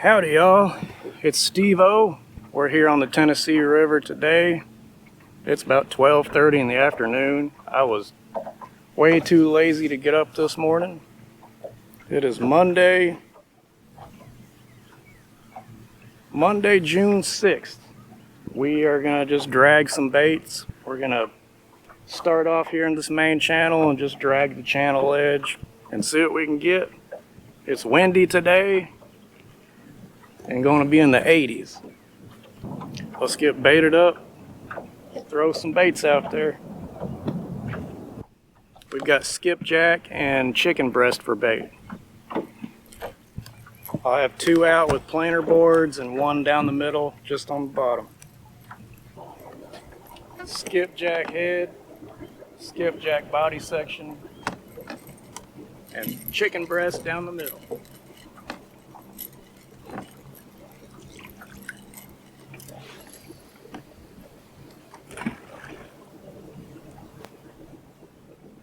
Howdy y'all, it's Steve-O. We're here on the Tennessee River today. It's about 12:30 in the afternoon. I was way too lazy to get up this morning. It is Monday, June 6th. We are gonna just drag some baits. We're gonna start off here in this main channel and just drag the channel edge and see what we can get. It's windy today and going to be in the 80s. Let's get baited up, throw some baits out there. We've got skipjack and chicken breast for bait. I'll have two out with planer boards and one down the middle, just on the bottom. Skipjack head, skipjack body section, and chicken breast down the middle.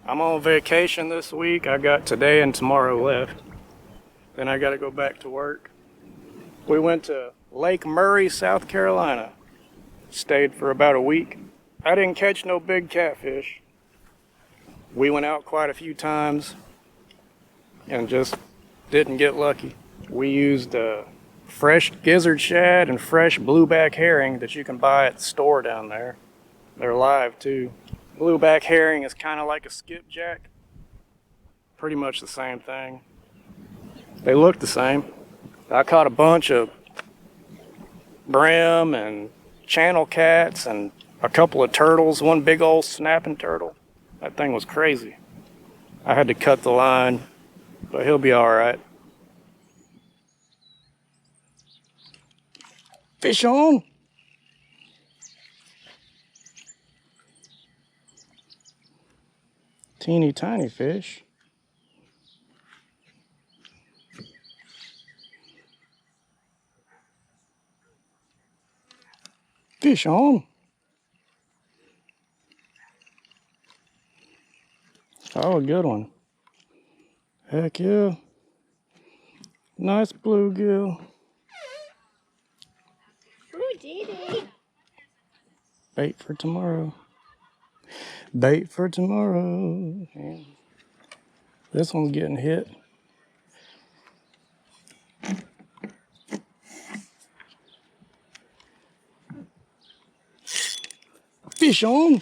I'm on vacation this week. I got today and tomorrow left. Then I got to go back to work. We went to Lake Murray, South Carolina. Stayed for about a week. I didn't catch no big catfish. We went out quite a few times and just didn't get lucky. We used fresh gizzard shad and fresh blueback herring that you can buy at the store down there. They're live too. Blueback herring is kind of like a skipjack. Pretty much the same thing. They look the same. I caught a bunch of brim and channel cats and a couple of turtles, one big old snapping turtle. That thing was crazy. I had to cut the line, but he'll be all right. Fish on. Teeny tiny fish. Fish on. Oh, a good one. Heck yeah. Nice bluegill. Ooh, Dee. Bait for tomorrow. Bait for tomorrow. And this one's getting hit. Fish on.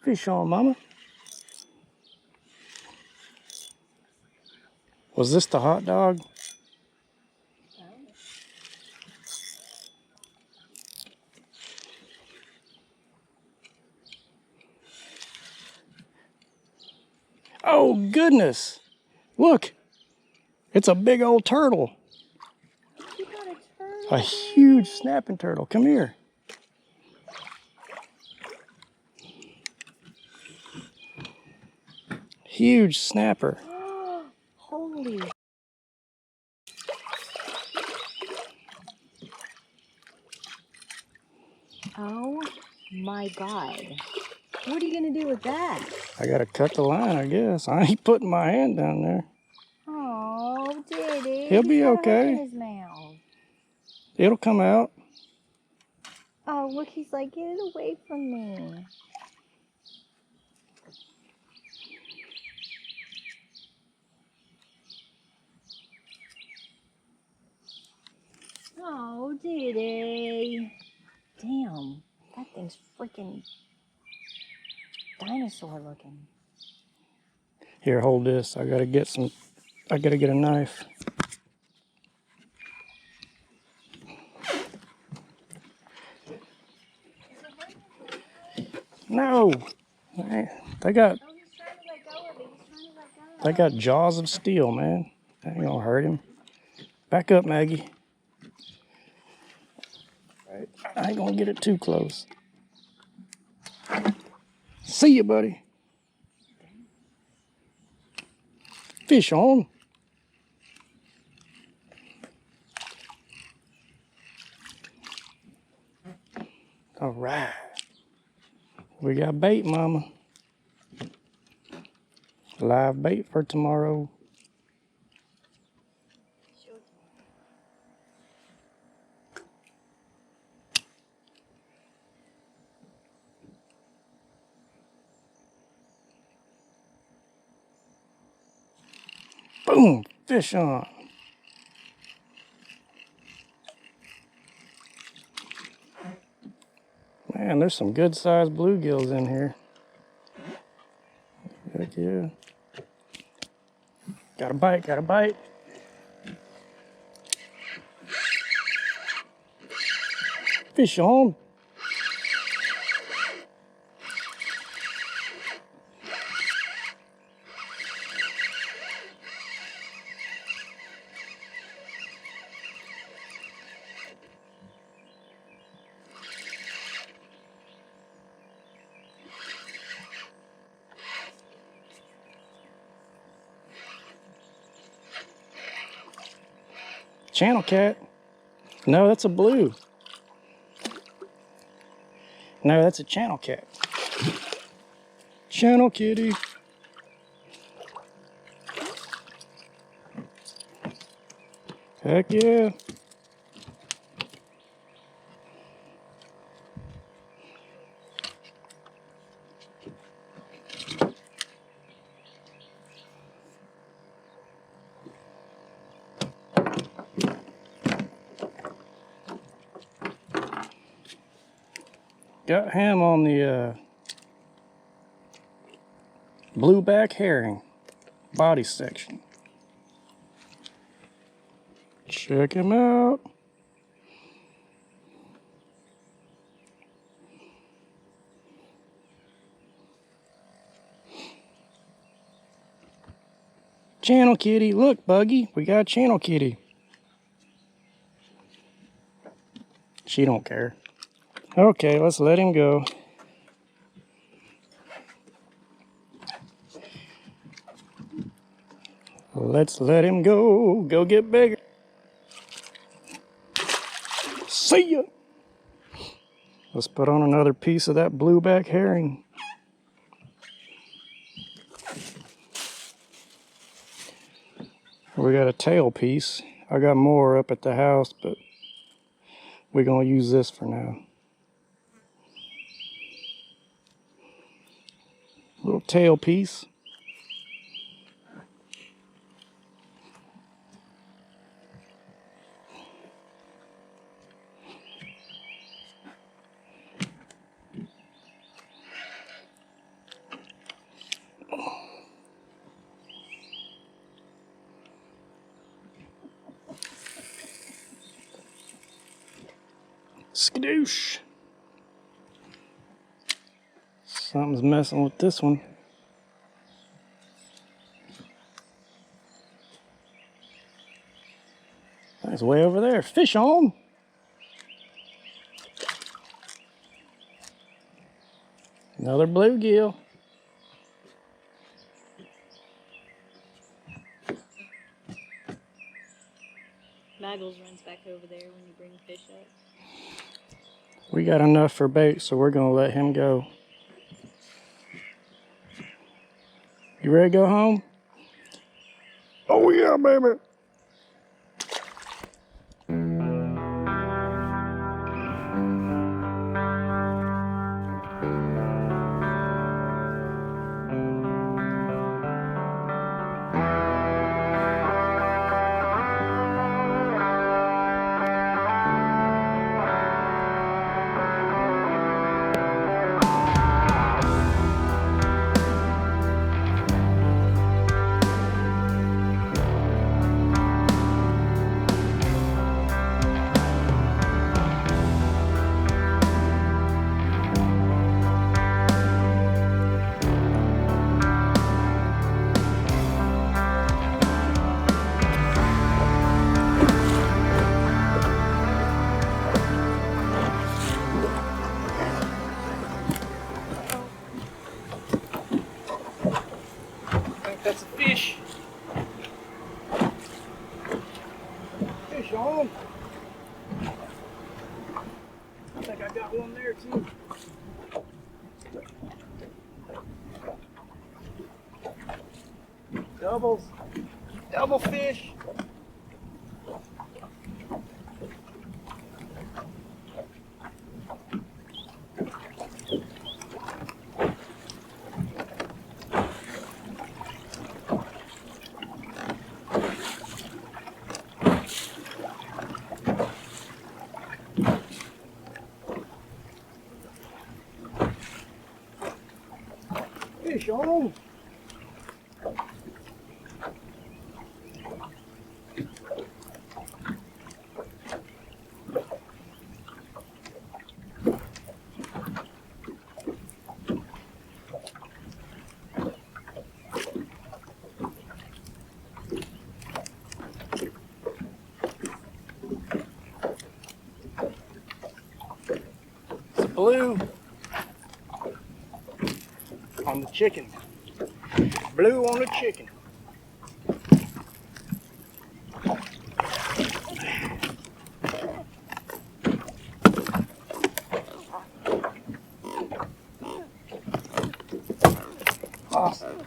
Fish on, mama. Was this the hot dog? Oh, goodness. Look. It's a big old turtle. You got a turtle. A huge snapping turtle. Come here. Huge snapper. Oh, holy. Oh my God. What are you going to do with that? I gotta cut the line, I guess. I ain't putting my hand down there. Oh, Diddy. He'll be He's got a okay. hook in his mouth. It'll come out. Oh, look, he's like, get it away from me. Oh, Diddy. Damn, that thing's freaking dinosaur looking. Here, hold this. I gotta get a knife. No. They got jaws of steel, man. That ain't gonna hurt him. Back up, Maggie. Right. I ain't gonna get it too close. See you, buddy. Fish on. All right. We got bait, mama. Live bait for tomorrow. Boom, fish on. Man, there's some good sized bluegills in here. Heck yeah. Got a bite, got a bite. Fish on. Channel cat. No, that's a blue. No, that's a channel cat. Channel kitty. Heck yeah. Got him on the blueback herring body section. Check him out. Channel kitty. Look, Buggy, we got a channel kitty. She don't care. Okay, let's let him go. Let's let him go. Go get bigger. See ya. Let's put on another piece of that blueback herring. We got a tail piece. I got more up at the house, but we're gonna use this for now. Little tail piece. Skadoosh. Something's messing with this one. It's way over there. Fish on. Another bluegill. Maggles runs back over there when you bring fish up. We got enough for bait, so we're gonna let him go. You ready to go home? Oh yeah, baby. That's a fish. Fish on. I think I got one there too. Doubles. Double fish. fish on them. Blue on the chicken. Blue on the chicken. Awesome.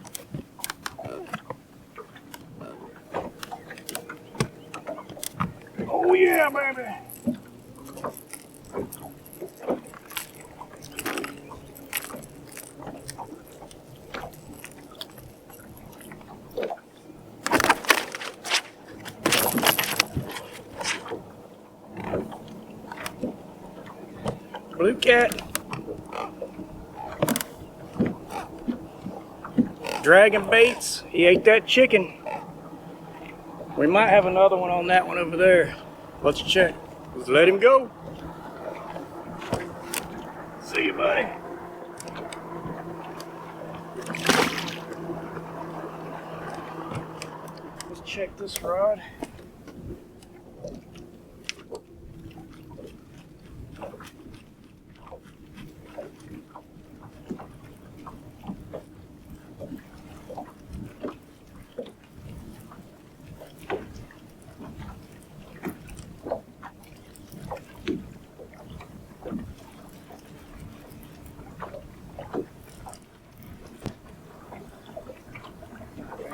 Oh yeah, baby. Blue cat. Dragging baits. He ate that chicken. We might have another one on that one over there. Let's check. Let's let him go. See you, buddy. Let's check this rod.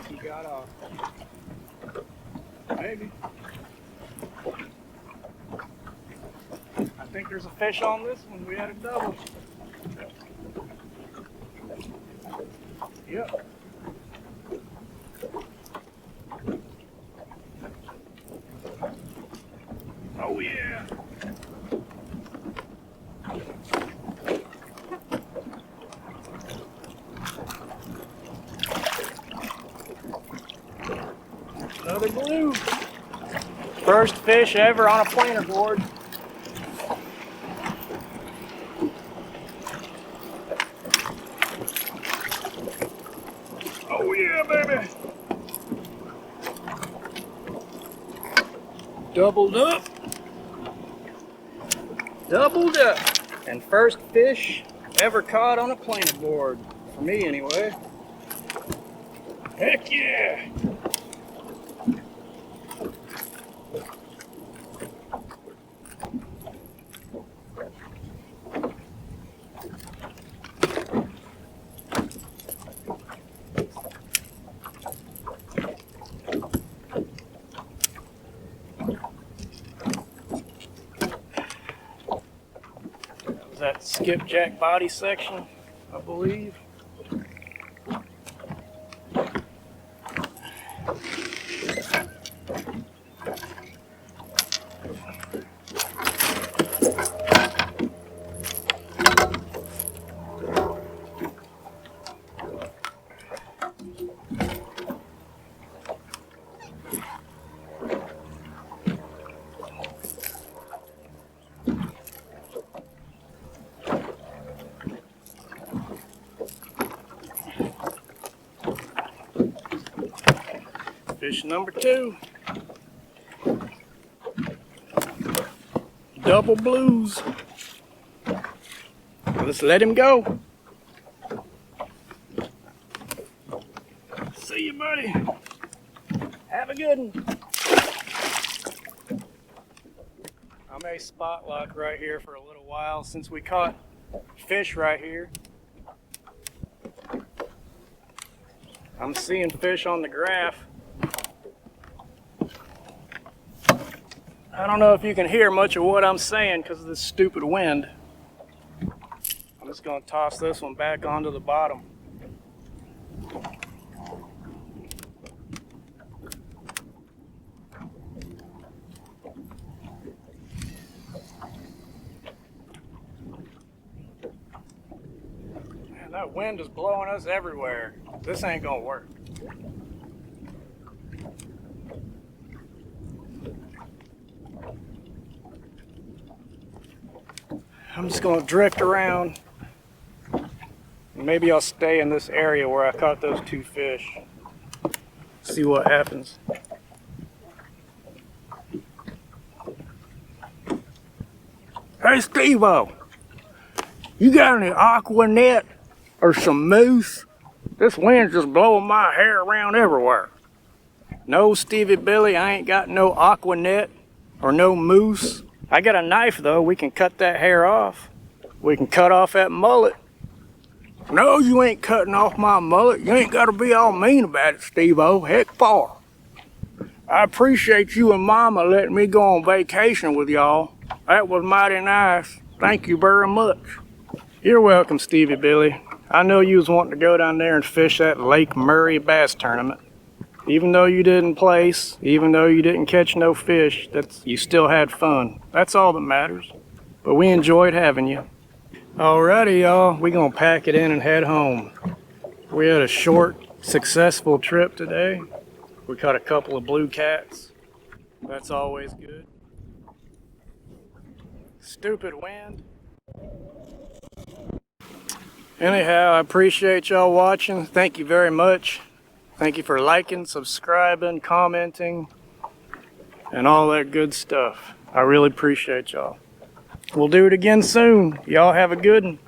He got off. Maybe. I think there's a fish on this one. We had a double. Yep. Oh yeah. Another blue. First fish ever on a planer board. Oh yeah, baby. Doubled up. Doubled up. And first fish ever caught on a planer board. For me anyway. Heck yeah. That skipjack body section, I believe. Fish number 2. Double blues. Let's let him go. See you, buddy. Have a good one. I may spot lock right here for a little while since we caught fish right here. I'm seeing fish on the graph. I don't know if you can hear much of what I'm saying because of this stupid wind. I'm just going to toss this one back onto the bottom. that wind is blowing us everywhere. This ain't gonna work. I'm just gonna drift around. Maybe I'll stay in this area where I caught those 2 fish. See what happens. Hey Steve-O, you got any aqua net or some moose? This wind's just blowing my hair around everywhere. No, Stevie Billy, I ain't got no aqua net or no moose. I got a knife though, we can cut that hair off. We can cut off that mullet. No, you ain't cutting off my mullet. You ain't gotta be all mean about it, Steve-O. Heck for. I appreciate you and Mama letting me go on vacation with y'all. That was mighty nice. Thank you very much. You're welcome, Stevie Billy. I know you was wanting to go down there and fish that Lake Murray bass tournament. Even though you didn't place, even though you didn't catch no fish, you still had fun. That's all that matters. But we enjoyed having you. Alrighty, y'all. We're gonna pack it in and head home. We had a short, successful trip today. We caught a couple of blue cats. That's always good. Stupid wind. Anyhow, I appreciate y'all watching. Thank you very much. Thank you for liking, subscribing, commenting, and all that good stuff. I really appreciate y'all. We'll do it again soon. Y'all have a good one.